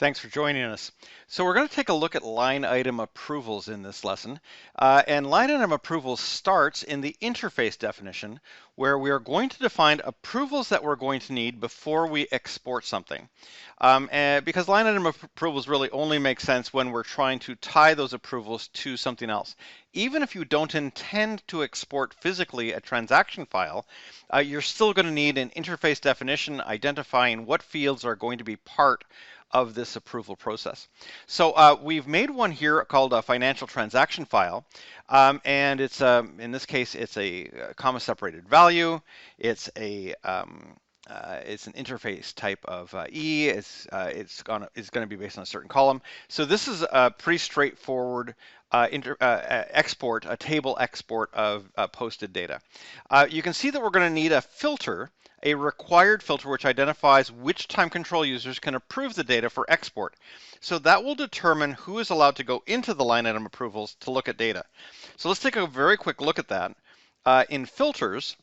Thanks for joining us. So we're going to take a look at line item approvals in this lesson. And line item approvals starts in the interface definition, where we are going to define approvals that we're going to need before we export something. And because line item approvals really only make sense when we're trying to tie those approvals to something else. Even if you don't intend to export physically a transaction file, you're still going to need an interface definition identifying what fields are going to be part of this approval process. So we've made one here called a financial transaction file, and it's in this case it's a comma separated value. It's a it's an interface type of E. It's going to be based on a certain column. So this is a pretty straightforward export, a table export of posted data. You can see that we're going to need a filter, a required filter which identifies which time control users can approve the data for export. So that will determine who is allowed to go into the line item approvals to look at data. So let's take a very quick look at that. In filters,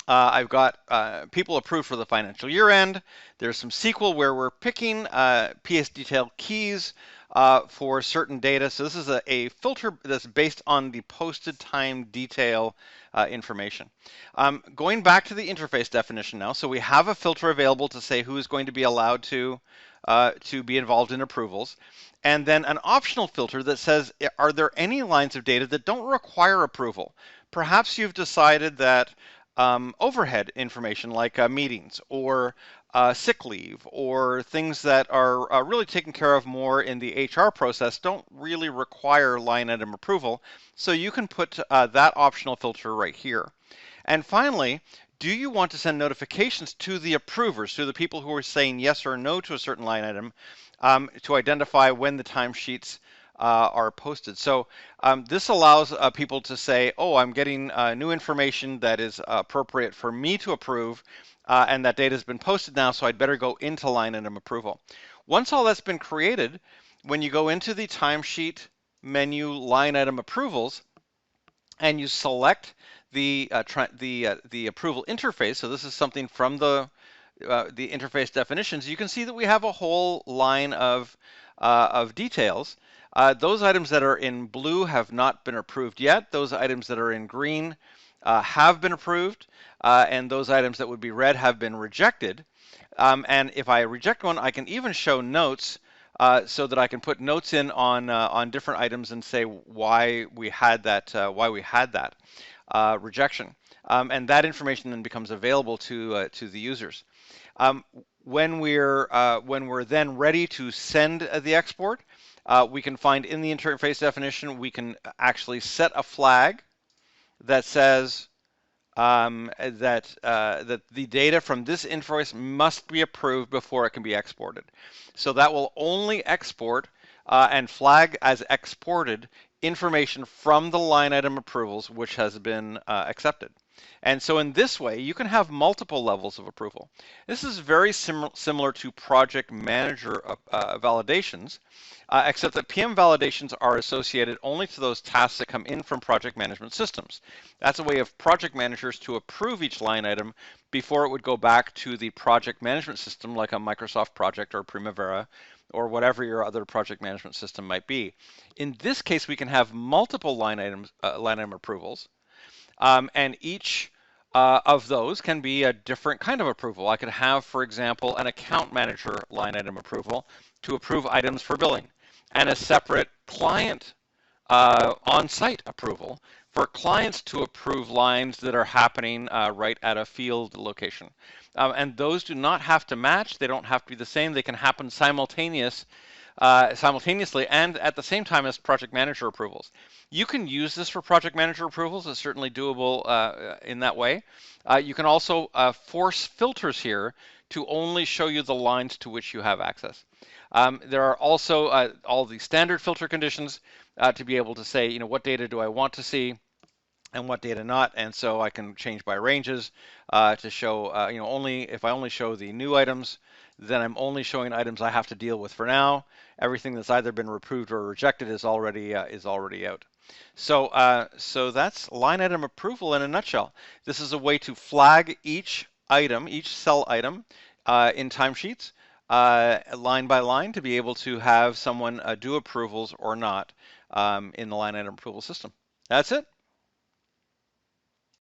I've got people approved for the financial year end. There's some SQL where we're picking PS detail keys for certain data. So this is a filter that's based on the posted time detail information. Going back to the interface definition now, so we have a filter available to say who is going to be allowed to be involved in approvals, and then an optional filter that says, are there any lines of data that don't require approval? Perhaps you've decided that overhead information like meetings or sick leave or things that are really taken care of more in the HR process don't really require line item approval. So you can put that optional filter right here. And finally, do you want to send notifications to the approvers, to the people who are saying yes or no to a certain line item, to identify when the timesheets are posted? So this allows people to say, oh, I'm getting new information that is appropriate for me to approve, and that data has been posted now, so I'd better go into line item approval. Once all that's been created, when you go into the timesheet menu line item approvals, and you select the approval interface, so this is something from the interface definitions, you can see that we have a whole line of details. Those items that are in blue have not been approved yet. Those items that are in green have been approved, and those items that would be red have been rejected. And if I reject one, I can even show notes so that I can put notes in on different items and say why we had that rejection, and that information then becomes available to the users. When we're then ready to send the export, we can find in the interface definition, we can actually set a flag that says that the data from this invoice must be approved before it can be exported. So that will only export and flag as exported information from the line item approvals which has been accepted. And so in this way, you can have multiple levels of approval. This is very similar to project manager validations, except that PM validations are associated only to those tasks that come in from project management systems. That's a way of project managers to approve each line item before it would go back to the project management system like a Microsoft project or Primavera or whatever your other project management system might be. In this case, we can have multiple line item approvals. And each of those can be a different kind of approval. I could have, for example, an account manager line item approval to approve items for billing, and a separate client on-site approval for clients to approve lines that are happening right at a field location. And those do not have to match. They don't have to be the same. They can happen simultaneously and at the same time as project manager approvals. You can use this for project manager approvals. It's certainly doable in that way. You can also force filters here to only show you the lines to which you have access. There are also all the standard filter conditions to be able to say, you know, what data do I want to see and what data not, and so I can change by ranges to show, you know, only if I only show the new items, then I'm only showing items I have to deal with for now. Everything that's either been approved or rejected is already out. So so that's line item approval in a nutshell. This is a way to flag each item, each cell item in timesheets, line by line to be able to have someone do approvals or not in the line item approval system. That's it.